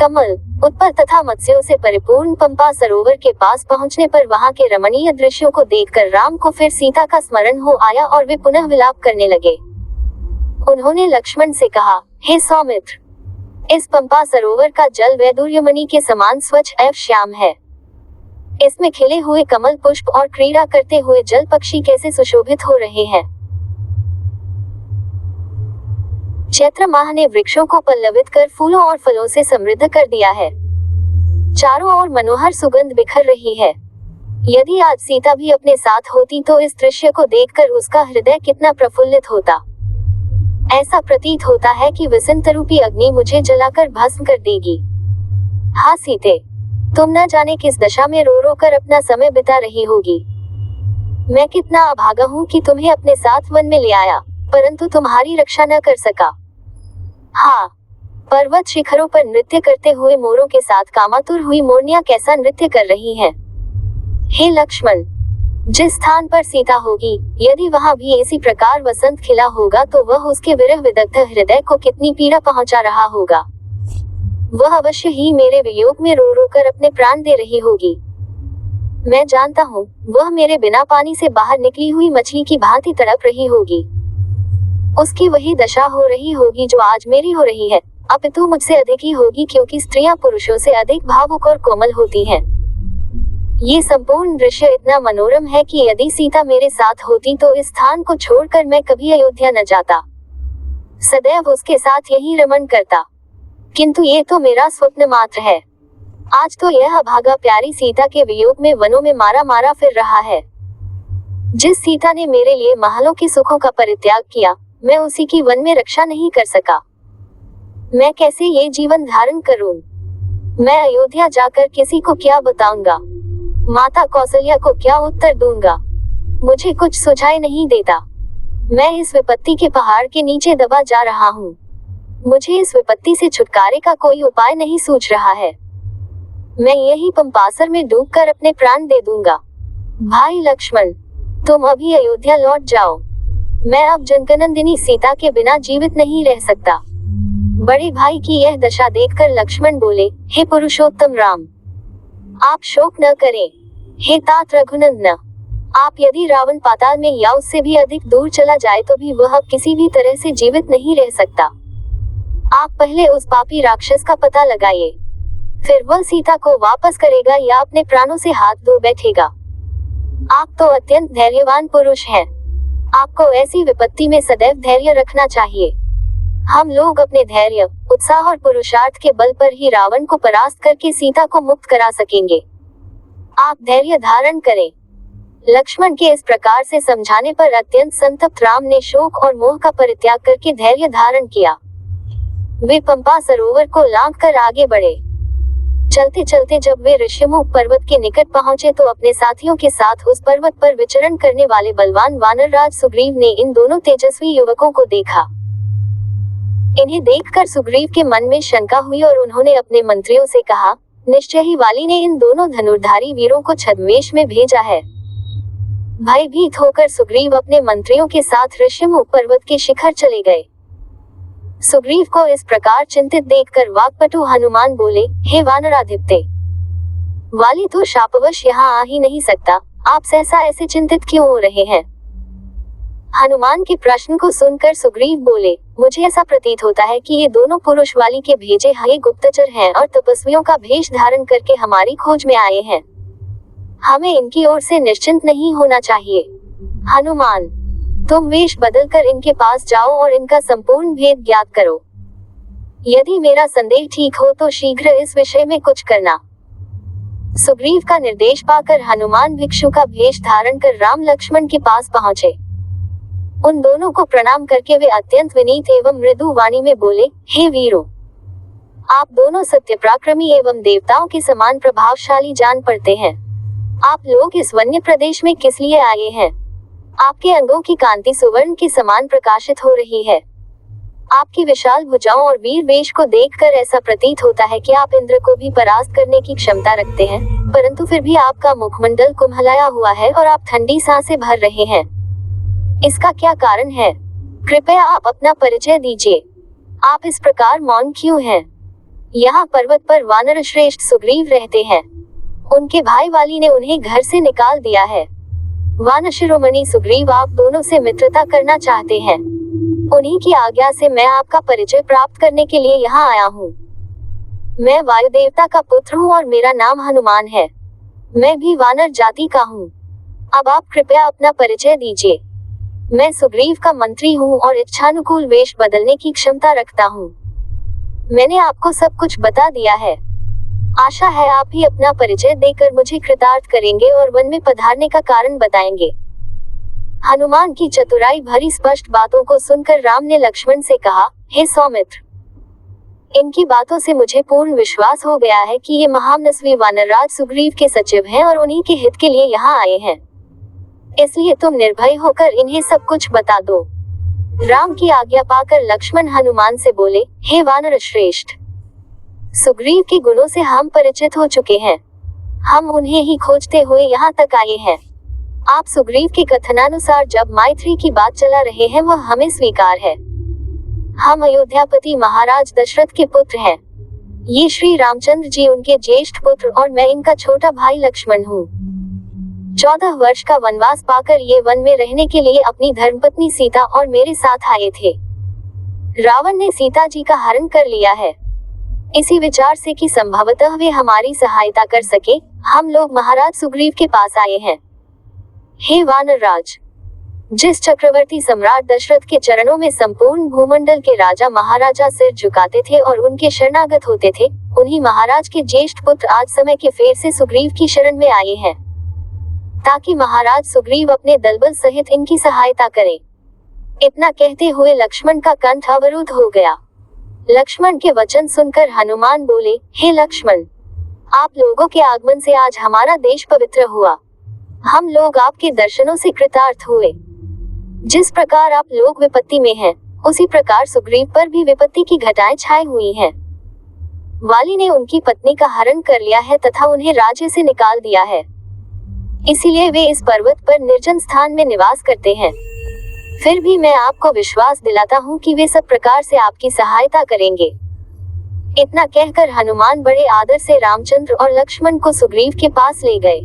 कमल, उत्पल तथा मत्स्यों से परिपूर्ण पंपा सरोवर के पास पहुंचने पर वहां के रमणीय दृश्यों को देखकर राम को फिर सीता का स्मरण हो आया और वे पुनः विलाप करने लगे। उन्होंने लक्ष्मण से कहा, हे सौमित्र, इस पंपा सरोवर का जल वैदुर्यमणि के समान स्वच्छ एवं श्याम है। इसमें खिले हुए कमल पुष्प और क्रीड़ा करते हुए जल पक्षी कैसे सुशोभित हो रहे हैं। चैत्र माह ने वृक्षों को पल्लवित कर फूलों और फलों से समृद्ध कर दिया है। चारों ओर मनोहर सुगंध बिखर रही है। यदि आज सीता भी अपने साथ होती तो इस दृश्य को देखकर उसका हृदय कितना प्रफुल्लित होता। ऐसा प्रतीत होता है कि वसंत रूपी अग्नि मुझे जलाकर भस्म कर देगी। हाँ सीते, तुम न जाने किस दशा में रो रो कर अपना समय बिता रही होगी। मैं कितना अभागा हूँ कि तुम्हें अपने साथ वन में ले आया, परंतु तुम्हारी रक्षा न कर सका। हाँ, पर्वत शिखरों पर नृत्य करते हुए मोरों के साथ कामातुर हुई मोरनियां कैसा नृत्य कर रही हैं। हे लक्ष्मण, जिस स्थान पर सीता होगी, यदि वहां भी इसी प्रकार वसंत खिला होगा तो वह उसके विरह विदग्ध हृदय को कितनी पीड़ा पहुंचा रहा होगा। वह अवश्य ही मेरे वियोग में रो रो कर अपने प्राण दे रही होगी। मैं जानता हूँ, वह मेरे बिना पानी से बाहर निकली हुई मछली की भांति तड़प रही होगी। उसकी वही दशा हो रही होगी जो आज मेरी हो रही है, अपितु मुझसे अधिक ही होगी, क्योंकि स्त्रियां पुरुषों से अधिक भावुक और कोमल होती हैं। ये संपूर्ण दृश्य इतना मनोरम है कि यदि सीता मेरे साथ होती तो इस स्थान को छोड़कर मैं कभी अयोध्या न जाता, सदैव उसके साथ यही रमण करता। किंतु ये तो मेरा स्वप्न मात्र है। आज तो यह अभागा प्यारी सीता के वियोग में वनों में मारा मारा फिर रहा है। जिस सीता ने मेरे लिए महलों के सुखों का परित्याग किया, मैं उसी की वन में रक्षा नहीं कर सका। मैं कैसे ये जीवन धारण करूं? मैं अयोध्या जाकर किसी को क्या बताऊंगा? माता कौशल्या को क्या उत्तर दूंगा? मुझे कुछ सुझाई नहीं देता। मैं इस विपत्ति के पहाड़ के नीचे दबा जा रहा हूँ। मुझे इस विपत्ति से छुटकारे का कोई उपाय नहीं सूझ रहा है। मैं यही पंपासर में डूबकर अपने प्राण दे दूंगा। भाई लक्ष्मण, तुम अभी अयोध्या लौट जाओ। मैं अब जनकनंदिनी सीता के बिना जीवित नहीं रह सकता। बड़े भाई की यह दशा देखकर लक्ष्मण बोले, हे पुरुषोत्तम राम, आप शोक न करें। हे तात रघुनंदन, आप यदि रावण पाताल में या उससे भी अधिक दूर चला जाए तो भी वह अब किसी भी तरह से जीवित नहीं रह सकता। आप पहले उस पापी राक्षस का पता लगाइए, फिर वह सीता को वापस करेगा या अपने प्राणों से हाथ धो बैठेगा। आप तो अत्यंत धैर्यवान पुरुष हैं। आपको ऐसी विपत्ति में सदैव धैर्य रखना चाहिए। हम लोग अपने धैर्य, उत्साह और पुरुषार्थ के बल पर ही रावण को परास्त करके सीता को मुक्त करा सकेंगे। आप धैर्य धारण करें। लक्ष्मण के इस प्रकार से समझाने पर अत्यंत संतप्त राम ने शोक और मोह का परित्याग करके धैर्य धारण किया। वे पंपा सरोवर को लांघकर आगे बढ़े। चलते चलते जब वे ऋषिमुख पर्वत के निकट पहुंचे तो अपने साथियों के साथ उस पर्वत पर विचरण करने वाले बलवान वानरराज सुग्रीव ने इन दोनों तेजस्वी युवकों को देखा। इन्हें देखकर सुग्रीव के मन में शंका हुई और उन्होंने अपने मंत्रियों से कहा, निश्चय ही वाली ने इन दोनों धनुर्धारी वीरों को छद्मवेश में भेजा है। भयभीत होकर सुग्रीव अपने मंत्रियों के साथ ऋषिमुख पर्वत के शिखर चले गए। सुग्रीव को इस प्रकार चिंतित देखकर वाक्पटु हनुमान बोले, हे वानराधिपते, वाली तो शापवश यहाँ आ ही नहीं सकता, आप सहसा ऐसे चिंतित क्यों हो रहे हैं? हनुमान के प्रश्न को सुनकर सुग्रीव बोले, मुझे ऐसा प्रतीत होता है कि ये दोनों पुरुष वाली के भेजे हुए गुप्तचर हैं और तपस्वियों का भेष धारण करके हमारी खोज में आए हैं। हमें इनकी ओर से निश्चिंत नहीं होना चाहिए। हनुमान, तुम वेश बदलकर इनके पास जाओ और इनका संपूर्ण भेद ज्ञात करो। यदि मेरा संदेह ठीक हो तो शीघ्र इस विषय में कुछ करना। सुग्रीव का निर्देश पाकर हनुमान भिक्षु का भेष धारण कर राम लक्ष्मण के पास पहुंचे। उन दोनों को प्रणाम करके वे अत्यंत विनीत एवं मृदु वाणी में बोले, हे वीरों, आप दोनों सत्य पराक्रमी एवं देवताओं के समान प्रभावशाली जान पड़ते हैं। आप लोग इस वन्य प्रदेश में किस लिए आए हैं? आपके अंगों की कांति सुवर्ण के समान प्रकाशित हो रही है। आपकी विशाल भुजाओं और वीर वेश को देखकर ऐसा प्रतीत होता है कि आप इंद्र को भी परास्त करने की क्षमता रखते हैं, परंतु फिर भी आपका मुखमंडल कुम्हलाया हुआ है और आप ठंडी सांसें भर रहे हैं। इसका क्या कारण है? कृपया आप अपना परिचय दीजिए। आप इस प्रकार मौन क्यों हैं? यहाँ पर्वत पर वानर श्रेष्ठ सुग्रीव रहते हैं। उनके भाई वाली ने उन्हें घर से निकाल दिया है। वानर शिरोमणि सुग्रीव आप दोनों से मित्रता करना चाहते हैं। उन्हीं की आज्ञा से मैं आपका परिचय प्राप्त करने के लिए यहाँ आया हूँ। मैं वायु देवता का पुत्र हूँ और मेरा नाम हनुमान है। मैं भी वानर जाति का हूँ। अब आप कृपया अपना परिचय दीजिए। मैं सुग्रीव का मंत्री हूँ और इच्छानुकूल वेश बदलने की क्षमता रखता हूँ। मैंने आपको सब कुछ बता दिया है। आशा है आप भी अपना परिचय देकर मुझे कृतार्थ करेंगे और वन में पधारने का कारण बताएंगे। हनुमान की चतुराई भरी स्पष्ट बातों को सुनकर राम ने लक्ष्मण से कहा, हे सौमित्र, इनकी बातों से मुझे पूर्ण विश्वास हो गया है कि ये महामनस्वी वानरराज सुग्रीव के सचिव हैं और उन्हीं के हित के लिए यहाँ आए हैं। इसलिए तुम निर्भय होकर इन्हें सब कुछ बता दो। राम की आज्ञा पाकर लक्ष्मण हनुमान से बोले, हे वानर श्रेष्ठ, सुग्रीव के गुणों से हम परिचित हो चुके हैं। हम उन्हें ही खोजते हुए यहाँ तक आए हैं। आप सुग्रीव के कथनानुसार जब मैत्री की बात चला रहे हैं वह हमें स्वीकार है। हम अयोध्यापति महाराज दशरथ के पुत्र हैं। ये श्री रामचंद्र जी उनके ज्येष्ठ पुत्र और मैं इनका छोटा भाई लक्ष्मण हूँ। 14 वर्ष का वनवास पाकर ये वन में रहने के लिए अपनी धर्मपत्नी सीता और मेरे साथ आए थे। रावण ने सीता जी का हरण कर लिया है। इसी विचार से कि संभवतः वे हमारी सहायता कर सके, हम लोग महाराज सुग्रीव के पास आए हैं। हे वानर राज, जिस चक्रवर्ती सम्राट दशरथ के चरणों में संपूर्ण भूमंडल के राजा महाराजा सिर झुकाते थे और उनके शरणागत होते थे, उन्हीं महाराज के ज्येष्ठ पुत्र आज समय के फेर से सुग्रीव की शरण में आए हैं, ताकि महाराज सुग्रीव अपने दलबल सहित इनकी सहायता करें। इतना कहते हुए लक्ष्मण का कंठ अवरुद्ध हो गया। लक्ष्मण के वचन सुनकर हनुमान बोले, हे लक्ष्मण, आप लोगों के आगमन से आज हमारा देश पवित्र हुआ। हम लोग आपके दर्शनों से कृतार्थ हुए। जिस प्रकार आप लोग विपत्ति में हैं, उसी प्रकार सुग्रीव पर भी विपत्ति की घटाएं छाई हुई हैं। वाली ने उनकी पत्नी का हरण कर लिया है तथा उन्हें राज्य से निकाल दिया है। इसीलिए वे इस पर्वत पर निर्जन स्थान में निवास करते हैं। फिर भी मैं आपको विश्वास दिलाता हूँ कि वे सब प्रकार से आपकी सहायता करेंगे। इतना कहकर हनुमान बड़े आदर से रामचंद्र और लक्ष्मण को सुग्रीव के पास ले गए।